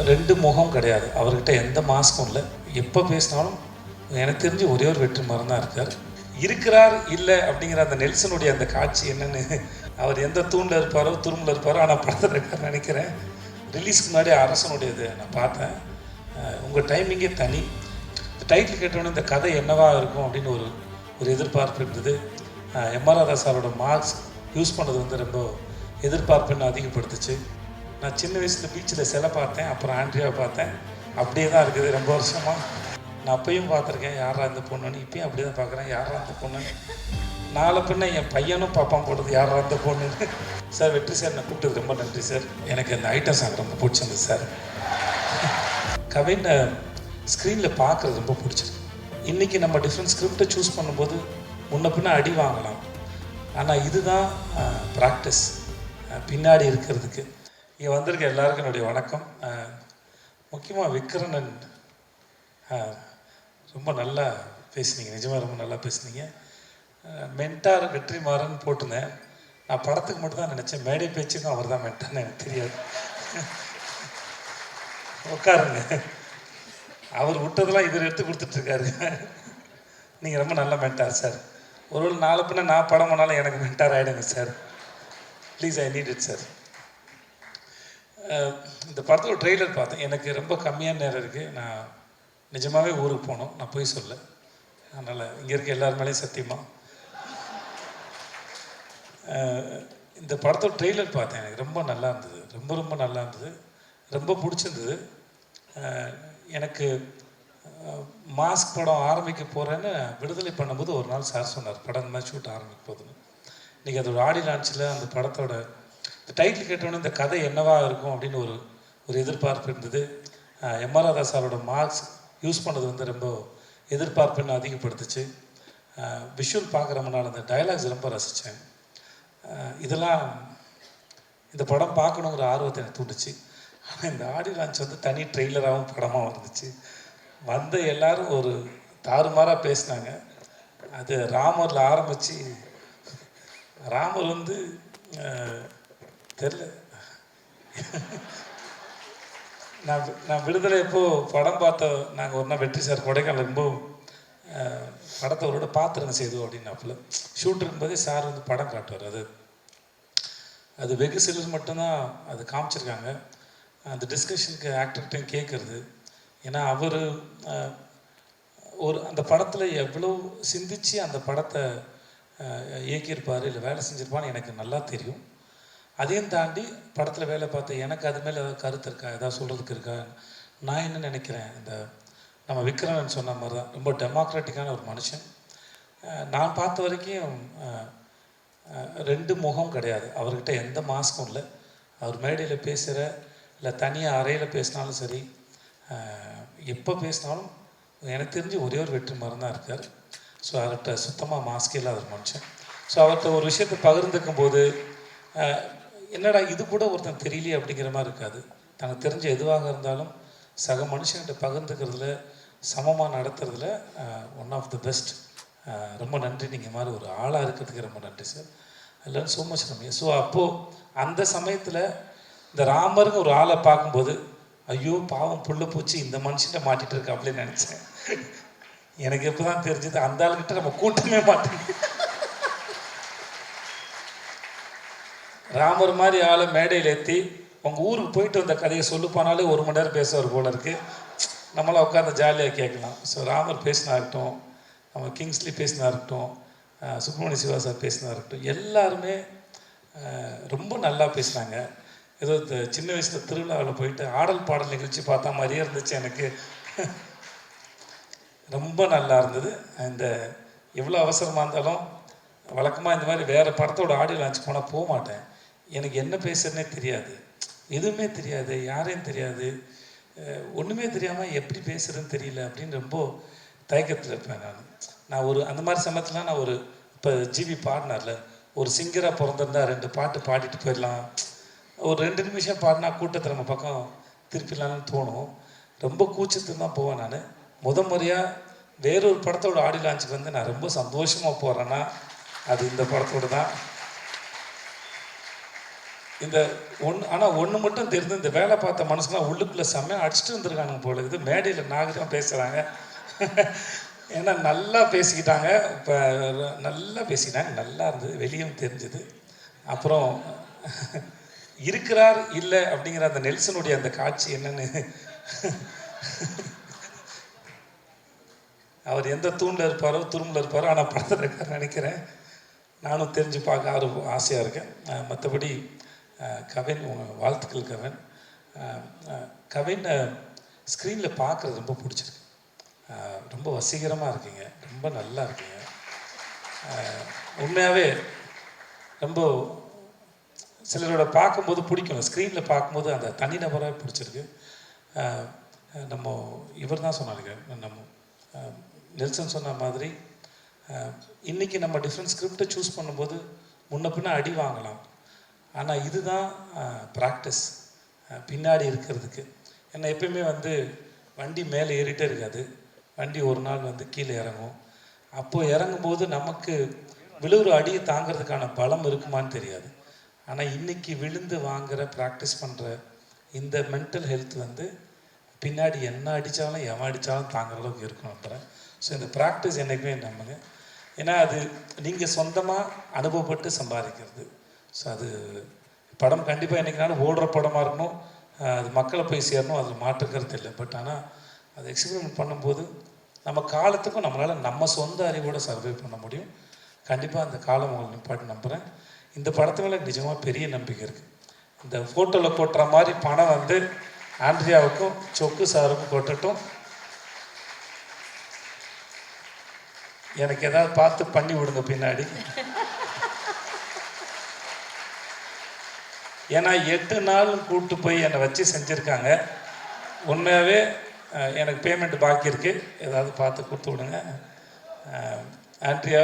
ரெண்டு முகம் கிடையாது. அவர்கிட்ட எந்த மாஸ்க்கும் இல்லை. எப்போ பேசினாலும் எனக்கு தெரிஞ்சு ஒரே ஒரு வெற்றிமாறன் தான் இருக்கார். இருக்கிறார் இல்லை அப்படிங்கிற அந்த நெல்சனுடைய அந்த காட்சி என்னென்னு, அவர் எந்த தூணில் இருப்பாரோ துரும்பில் இருப்பாரோ, ஆனால் படத்தில் இருக்கார் நினைக்கிறேன். ரிலீஸ்க்கு முன்னாடி அரசனுடையது நான் பார்த்தேன். உங்கள் டைமிங்கே தனி. டைட்டில் கேட்டோன்னே இந்த கதை என்னவா இருக்கும் அப்படின்னு ஒரு எதிர்பார்ப்பு இருந்தது. எம்ஆர் ராதா சாரோட மார்க்ஸ் யூஸ் பண்ணது வந்து ரொம்ப எதிர்பார்ப்புன்னு அதிகப்படுத்துச்சு. நான் சின்ன வயசில் பீச்சில் சிலை பார்த்தேன், அப்புறம் ஆண்ட்ரியாவை பார்த்தேன். அப்படியே தான் இருக்குது ரொம்ப வருஷமாக. நான் அப்பையும் பார்த்துருக்கேன் யாரா இந்த பொண்ணுன்னு, இப்பயும் அப்படியே தான் பார்க்குறேன் யாரா இந்த பொண்ணுன்னு. நாளை பின்ன என் பையனும் பாப்பான் போடுறது யாரா இந்த பொண்ணுன்னு. சார் வெற்றி சார், நான் கூப்பிட்டது ரொம்ப நன்றி சார். எனக்கு அந்த ஐட்டம் சாங் ரொம்ப பிடிச்சிருந்தது சார். கவினை ஸ்க்ரீனில் பார்க்குறது ரொம்ப பிடிச்சிருக்கு. இன்றைக்கி நம்ம டிஃப்ரெண்ட் ஸ்கிரிப்டை சூஸ் பண்ணும்போது முன்ன பின்ன அடி வாங்கலாம், ஆனால் இதுதான் ப்ராக்டிஸ் பின்னாடி இருக்கிறதுக்கு. இங்கே வந்திருக்க எல்லாருக்கும் என்னுடைய வணக்கம். முக்கியமாக விக்ரனன் ரொம்ப நல்லா பேசுனீங்க, நிஜமாக ரொம்ப நல்லா பேசுனீங்க. மென்டார் வெற்றிமாறன் போட்டிருந்தேன். நான் படத்துக்கு மட்டும் தான் நினச்சேன், மேடை பேச்சுக்கும் அவர் தான் மென்டார்னு எனக்கு தெரியாது. உட்காருங்க, அவர் விட்டதெல்லாம் இவர் எடுத்து கொடுத்துட்ருக்காரு. நீங்கள் ரொம்ப நல்ல மென்டார் சார். ஒரு நாலு பின்ன நான் படம் பண்ணாலும் எனக்கு மென்டார் ஆகிடுங்க sir. Please, I need it sir. இந்த படத்தோட ட்ரெய்லர் பார்த்தேன். எனக்கு ரொம்ப கம்மியான நேரம் இருக்குது. நான் நிஜமாகவே ஊருக்கு போகணும், நான் போய் சொல்ல. அதனால் இங்கே இருக்க எல்லார் மேலேயும் சத்தியமாக இந்த படத்தோட ட்ரெய்லர் பார்த்தேன். எனக்கு ரொம்ப நல்லா இருந்தது, ரொம்ப ரொம்ப நல்லா இருந்தது, ரொம்ப பிடிச்சிருந்தது. எனக்கு மாஸ்க் படம் ஆரம்பிக்க போகிறேன்னு விடுதலை பண்ணும்போது ஒரு நாள் சார் சொன்னார், படம் இந்த மாதிரி ஷூட் ஆரம்பிக்க போகுதுன்னு. இன்றைக்கி அதோட ஆடி லான்ச்சில் அந்த படத்தோட டைட்டில் கேட்டோன்னே இந்த கதை என்னவா இருக்கும் அப்படின்னு ஒரு எதிர்பார்ப்பு இருந்தது. எம்ஆர் ராதா சாரோட மார்க்ஸ் யூஸ் பண்ணது வந்து ரொம்ப எதிர்பார்ப்புன்னு அதிகப்படுத்துச்சு. விஷுவல் பார்க்குற முன்னால் அந்த டைலாக்ஸ் ரொம்ப ரசித்தேன். இதெல்லாம் இந்த படம் பார்க்கணுங்கிற ஆர்வத்தை எனக்கு தூண்டுச்சு. ஆனால் இந்த ஆடி லான்ச் வந்து தனி ட்ரெய்லராகவும் படமாக வந்துச்சு. வந்த எல்லோரும் ஒரு தாறுமாறாக பேசினாங்க. அது ராமரில் ஆரம்பித்து ராமர் வந்து தெரில. நான் விடுதலை எப்போது படம் பார்த்த நாங்கள் ஒரு நாள் வெற்றி சார் கொடைக்கானல் இருக்கும்போது படத்தை அவரோட பார்த்துருங்க செய்தோம் அப்படின்னாப்புல. ஷூட் இருக்கும்போதே சார் வந்து படம் காட்டுவார். அது வெகு சிலர் மட்டும்தான் அது காமிச்சிருக்காங்க. அந்த டிஸ்கஷனுக்கு ஆக்டர்கிட்டையும் கேட்குறது. ஏன்னா அவர் அந்த படத்தில் எவ்வளோ சிந்திச்சு அந்த படத்தை இயக்கியிருப்பார், இல்லை வேலை செஞ்சுருப்பான்னு எனக்கு நல்லா தெரியும். அதையும் தாண்டி படத்தில் வேலை பார்த்த எனக்கு அது மேலே ஏதாவது கருத்து இருக்கா, ஏதாவது சொல்கிறதுக்கு இருக்கா. நான் என்ன நினைக்கிறேன், இந்த நம்ம விக்ரமன் சொன்ன மாதிரி தான் ரொம்ப டெமோக்ராட்டிக்கான ஒரு மனுஷன். நான் பார்த்த வரைக்கும் ரெண்டு முகம் கிடையாது. அவர்கிட்ட எந்த மாஸ்க்கும் இல்லை. அவர் மேடையில் பேசுகிற இல்லை தனியாக அறையில் பேசினாலும் சரி, எப்போ பேசினாலும் எனக்கு தெரிஞ்சு ஒரே ஒரு வெற்றிமாறன் தான் இருக்கார். ஸோ அவர்கிட்ட சுத்தமாக மாஸ்கே இல்லாத ஒரு மனுஷன். ஸோ அவர்கிட்ட ஒரு விஷயத்தை பகிர்ந்துக்கும் போது என்னடா இது கூட ஒருத்தன் தெரியலையே அப்படிங்கிற மாதிரி இருக்காது. தனக்கு தெரிஞ்ச எதுவாக இருந்தாலும் சக மனுஷன்கிட்ட பகிர்ந்துக்கிறதுல, சமமாக நடத்துறதுல ஒன் ஆஃப் த பெஸ்ட். ரொம்ப நன்றி. நீங்கள் மாதிரி ஒரு ஆளாக இருக்கிறதுக்கு ரொம்ப நன்றி சார். எல்லோரும் ஸோ மச் ரம்யா. ஸோ அப்போது அந்த சமயத்தில் இந்த ராமருங்க ஒரு ஆளை பார்க்கும்போது, ஐயோ பாவம் புள்ள பூச்சி இந்த மனுஷன்ட்ட மாட்டிகிட்டு இருக்கு அப்படின்னு நினச்சேன். எனக்கு எப்போ தான் தெரிஞ்சது அந்த ஆளுக்கிட்ட நம்ம கூட்டமே மாட்டேங்குது. ராமர் மாதிரி ஆளை மேடையில் ஏற்றி உங்கள் ஊருக்கு போயிட்டு வந்த கதையை சொல்லுப்பானாலே 1 மணி நேரம் பேசுவார் போல இருக்குது. நம்மளாம் உட்காந்து ஜாலியாக கேட்கலாம். ஸோ ராமர் பேசினா இருக்கட்டும், நம்ம கிங்ஸ்லி பேசினா இருக்கட்டும், சுப்பிரமணிய சிவா சார் பேசினா இருக்கட்டும், எல்லாருமே ரொம்ப நல்லா பேசினாங்க. ஏதோ சின்ன வயசில் திருவிழாவில் போயிட்டு ஆடல் பாடல் நிகழ்ச்சி பார்த்தா மாதிரியே இருந்துச்சு எனக்கு. ரொம்ப நல்லா இருந்தது. இந்த எவ்வளோ அவசரமாக இருந்தாலும் வழக்கமாக இந்த மாதிரி வேறு படத்தோட ஆடியோ லான்ச் போனால் போக மாட்டேன். எனக்கு என்ன பேசுறதுனே தெரியாது, எதுவுமே தெரியாது, யாரையும் தெரியாது, ஒன்றுமே தெரியாமல் எப்படி பேசுகிறதுன்னு தெரியல அப்படின்னு ரொம்ப தயக்கத்தில் இருப்பேன். நான் அந்த மாதிரி சமயத்தில் நான் இப்போ ஜிவி பாடினார்ல, ஒரு சிங்கராக பிறந்திருந்தா 2 பாட்டு பாடிட்டு போயிடலாம், ஒரு 2 நிமிஷம் பாடினா கூட்டத்தை நம்ம பக்கம் திருப்பிடலான்னு தோணும். ரொம்ப கூச்சத்துக்கு தான் போவேன். நான் முறையாக வேறொரு படத்தோட ஆடியோ லான்ச்சுக்கு வந்து நான் ரொம்ப சந்தோஷமாக போகிறேன்னா அது இந்த படத்தோடு தான். இந்த ஆனால் ஒன்று மட்டும் தெரிந்து இந்த வேலை பார்த்த மனுஷங்களாம் உள்ளுக்குள்ளே செம்மையாக அடிச்சுட்டு வந்துருக்கானுங்க போல இது மேடையில் நாகரிகம் பேசுகிறாங்க. ஏன்னா நல்லா பேசிக்கிட்டாங்க. இப்போ நல்லா பேசிக்கிட்டாங்க, நல்லா இருந்தது, வெளியும் தெரிஞ்சுது. அப்புறம் இருக்கிறார் இல்லை அப்படிங்கிற அந்த நெல்சனுடைய அந்த காட்சி என்னன்னு, அவர் எந்த தூணில் இருப்பாரோ துரும்பில் இருப்பாரோ, ஆனால் படத்தில் இருக்கார் நினைக்கிறேன். நானும் தெரிஞ்சு பார்க்க ஆசையாக இருக்கேன். மற்றபடி கவின், வாழ்த்துக்கள் கவின். கவின் ஸ்க்ரீனில் பார்க்குறது ரொம்ப பிடிச்சிருக்கு. ரொம்ப வசீகரமாக இருக்கீங்க, ரொம்ப நல்லா இருக்கீங்க. உண்மையாகவே ரொம்ப சிலரோட பார்க்கும்போது பிடிக்கும், ஸ்க்ரீனில் பார்க்கும்போது அந்த தனிநபராக பிடிச்சிருக்கு. நம்ம இவர் தான் சொன்னாங்க, நம்ம நெல்சன் சொன்ன மாதிரி இன்றைக்கி நம்ம டிஃப்ரெண்ட் ஸ்கிரிப்டை சூஸ் பண்ணும்போது முன்ன பின்ன அடி வாங்கலாம். ஆனால் இதுதான் ப்ராக்டிஸ் பின்னாடி இருக்கிறதுக்கு. ஏன்னா எப்பயுமே வண்டி மேலே ஏறிட்டே இருக்காது, வண்டி ஒரு நாள் கீழே இறங்கும். அப்போது இறங்கும்போது நமக்கு விழுகிற அடியை தாங்கிறதுக்கான பலம் இருக்குமான்னு தெரியாது. ஆனால் இன்றைக்கி விழுந்து வாங்குகிற ப்ராக்டிஸ் பண்ணுற இந்த மென்டல் ஹெல்த் பின்னாடி என்ன அடித்தாலும் எவன் அடித்தாலும் தாங்குற அளவுக்கு இருக்கும் நம்புகிறேன். ஸோ இந்த ப்ராக்டிஸ் என்றைக்குமே நம்புங்க. ஏன்னா அது நீங்கள் சொந்தமாக அனுபவப்பட்டு சம்பாதிக்கிறது. ஸோ அது படம் கண்டிப்பாக என்றைக்குனாலும் ஓடுற படமாக இருக்கணும், அது மக்களை போய் சேரணும், அதில் மாற்றுக்கிறது இல்லை. பட் ஆனால் அதை எக்ஸ்பெரிமெண்ட் பண்ணும்போது நம்ம காலத்துக்கும் நம்மளால் நம்ம சொந்த அறிவோடு சர்வை பண்ண முடியும். கண்டிப்பாக அந்த காலம் உங்களுக்கு நிப்பாட்டு நம்புகிறேன். இந்த படத்து மேலே நிஜமாக பெரிய நம்பிக்கை இருக்குது. இந்த ஃபோட்டோவில் கொட்டுற மாதிரி பணம் ஆண்ட்ரியாவுக்கும் சொக்கு சாருக்கும் கொட்டட்டும். எனக்கு ஏதாவது பார்த்து பண்ணி விடுங்க பின்னாடி. ஏன்னா 8 நாள் கூப்பிட்டு போய் என்னை வச்சு செஞ்சுருக்காங்க. உண்மையாகவே எனக்கு பேமெண்ட் பாக்கி இருக்குது, ஏதாவது பார்த்து கொடுத்து விடுங்க. ஆண்ட்ரியா,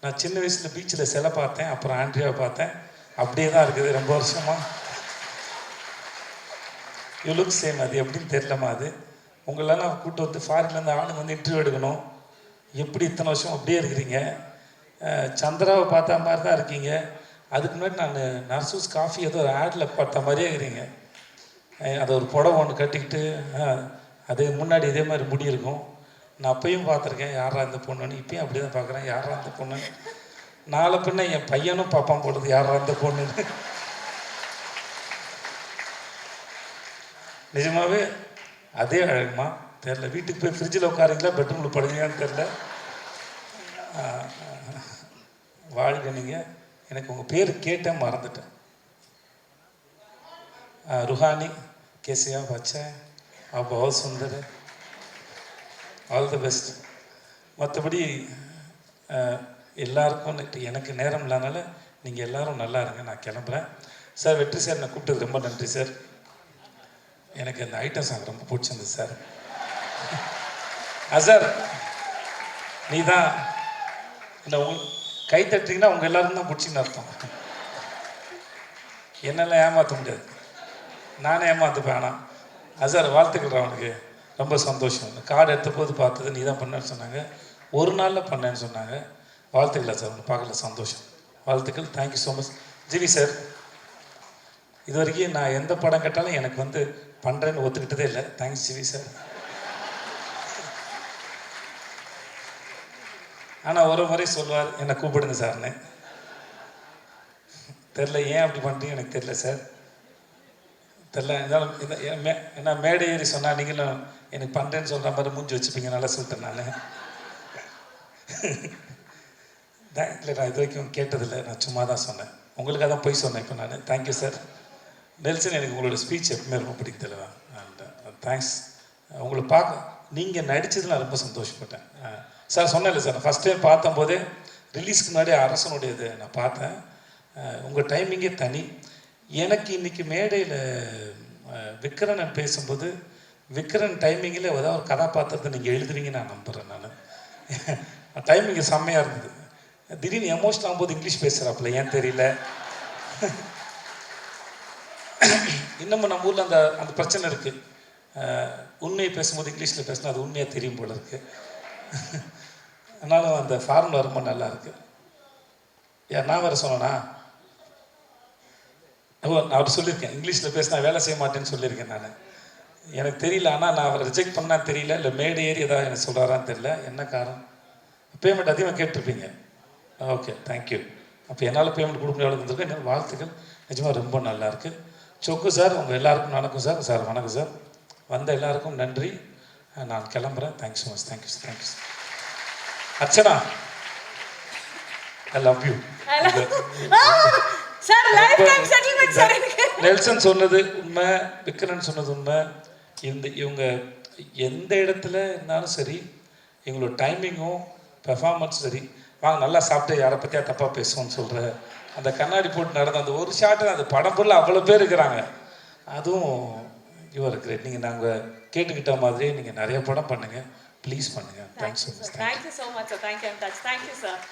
நான் சின்ன வயசில் பீச்சில் சிலை பார்த்தேன், அப்புறம் ஆண்ட்ரியாவை பார்த்தேன், அப்படியே தான் இருக்குது ரொம்ப வருஷமாக. You look same. அது எப்படின்னு தெரியலமா, அது உங்களெல்லாம் கூப்பிட்டு ஃபாரின்லேருந்து ஆளுங்க இன்டர்வியூ எடுக்கணும். எப்படி இத்தனை வருஷம் அப்படியே இருக்கிறீங்க? சந்திராவை பார்த்த மாதிரி தான் இருக்கீங்க. அதுக்கு முன்னாடி நான் நர்சூஸ் காஃபி ஏதோ ஒரு ஆடில் பார்த்த மாதிரியே இருக்கிறீங்க. அதை ஒரு புடவை ஒன்று கட்டிக்கிட்டு அது முன்னாடி இதே மாதிரி முடி இருக்கும். நான் அப்பையும் பார்த்துருக்கேன், யாரா இந்த பொண்ணுன்னு. இப்பயும் அப்படி தான் பார்க்குறேன், யாரா இந்த பொண்ணுன்னு. நாளை பின்ன என் பையனும் பாப்பான் போடுறது, யாரா இந்த பொண்ணுன்னு. நிஜமாகவே அதே அழகுமா தெரில. வீட்டுக்கு போய் ஃப்ரிட்ஜில் உட்காருங்களா, பெட்ரூமில் படுங்கன்னு தெரில. வாழ்க நீங்கள். எனக்கு உங்கள் பேர் கேட்டேன், மறந்துட்டேன். रूहानी, कैसे आप? अच्छा है, आप बहुत सुंदर है, ஆல் தி பெஸ்ட். மற்றபடி எல்லாருக்கும் எனக்கு நேரம் இல்லாதனால நீங்கள் எல்லோரும் நல்லா இருங்க, நான் கிளம்புறேன். சார், வெற்றி சார் நான் கூப்பிட்டது ரொம்ப நன்றி சார். எனக்கு அந்த ஐட்டம் சாங் ரொம்ப பிடிச்சிருந்தது சார். சார், நீ தான் இல்லை, கை தட்டிங்கன்னா உங்கள் எல்லோரும் தான் பிடிச்சின்னு அர்த்தம். என்னெல்லாம் ஏமாற்ற முடியாது, நானே ஏமாற்றுப்பேன். ஆனால் சார், வாழ்த்துக்கள். அவனுக்கு ரொம்ப சந்தோஷம். கார்டு எடுத்த போது பார்த்தது நீ தான் பண்ணேன்னு சொன்னாங்க, ஒரு நாளில் பண்ணேன்னு சொன்னாங்க. வாழ்த்துக்கள் சார், ஒன்று பார்க்கல, சந்தோஷம். வாழ்த்துக்கள், thank you so much. GV sir, இது வரைக்கும் நான் எந்த படம் கேட்டாலும் எனக்கு பண்ணுறேன்னு ஒத்துக்கிட்டதே இல்லை. Thanks GV sir. ஆனால் ஒரு முறை சொல்லுவார், என்னை கூப்பிடுங்க சார்னு. தெரில ஏன் அப்படி பண்ணுறீங்க, எனக்கு தெரில சார், தெரில. இருந்தாலும் என்ன மேடை ஏறி சொன்னால் நீங்களும் எனக்கு பண்ணுறேன்னு சொல்கிற மாதிரி மூஞ்சி வச்சுப்பீங்க, நல்லா சொல்லிட்டேன் நான். இல்லை, நான் இது வரைக்கும் கேட்டதில்லை, நான் சும்மா தான் சொன்னேன், உங்களுக்காக தான் போய் சொன்னேன் இப்போ நான். Thank you sir. நெல்சன், எனக்கு உங்களோட ஸ்பீச் எப்பவுமே ரொம்ப பிடிக்கல. தேங்க்ஸ். உங்களை நீங்கள் நடித்ததுலாம் ரொம்ப சந்தோஷப்பட்டேன் சார். சொன்னேன்ல சார், நான் ஃபஸ்ட் டைம் பார்த்தம்போதே ரிலீஸ்க்கு முன்னாடி அரசனுடையது நான் பார்த்தேன். உங்கள் டைமிங்கே தனி. எனக்கு இன்றைக்கி மேடையில் விக்ரன் பேசும்போது விக்ரன் டைமிங்கில் ஏதாவது ஒரு கதாபாத்திரத்தை நீங்கள் எழுதுவீங்கன்னு நான் நம்புகிறேன். நான் டைமிங்கு செம்மையாக இருந்தது. திடீர்னு எமோஷனல் ஆகும்போது இங்கிலீஷ் பேசுகிறாப்புல, ஏன் தெரியல. இன்னமும் நம்ம ஊரில் அந்த பிரச்சனை இருக்குது. உண்மையை பேசும்போது இங்கிலீஷில் பேசினா அது உண்மையாக தெரியும் போல இருக்குது. ஆனாலும் அந்த ஃபார்முலா ரொம்ப நல்லா இருக்குது. நான் வேறு சொன்னேன்னா, நான் அவர் சொல்லியிருக்கேன், இங்கிலீஷில் பேசினா வேலை செய்ய மாட்டேன்னு சொல்லியிருக்கேன் நான். எனக்கு தெரியல, ஆனால் நான் அவரை ரிஜெக்ட் பண்ணால் தெரியல, இல்லை மேடை ஏறி ஏதாவது எனக்கு சொல்கிறாரான்னு தெரியல. என்ன காரணம்? பேமெண்ட் அதிகமாக கேட்டிருப்பீங்க. Okay, thank you. அப்போ என்னால் பேமெண்ட் கொடுக்க முடியாது இருந்திருக்கு. என்ன வாழ்த்துக்கள், நிஜமாக ரொம்ப நல்லாயிருக்கு. சொக்கு சார், உங்கள் எல்லாருக்கும் வணக்கம் சார். சார் வணக்கம் சார். வந்த எல்லாருக்கும் நன்றி. நான் கிளம்புறேன். Thanks so much. Thank you thank you. Archana, I love you. Nelson சொன்னது உண்மை, விக்ரன் சொன்னது உண்மை. இவங்க எந்த இடத்துல இருந்தாலும் சரி, எங்களோட டைமிங்கும் பெர்ஃபார்மன்ஸ் சரி. வாங்க நல்லா சாப்பிட்டு யாரை பற்றியா தப்பாக பேசுவோம்னு சொல்கிற அந்த கண்ணாடி போட்டு நடந்த அந்த ஒரு ஷாட்டு, அந்த படம் ஃபுல்லாக அவ்வளோ பேர் இருக்கிறாங்க. அதுவும் யுவர் கிரேட். நீங்கள் நாங்கள் கேட்டுக்கிட்ட மாதிரியே நீங்கள் நிறைய படம் பண்ணுங்கள், ப்ளீஸ் பண்ணுங்கள். Thanks so much. Thank you so much sir. Thank you sir.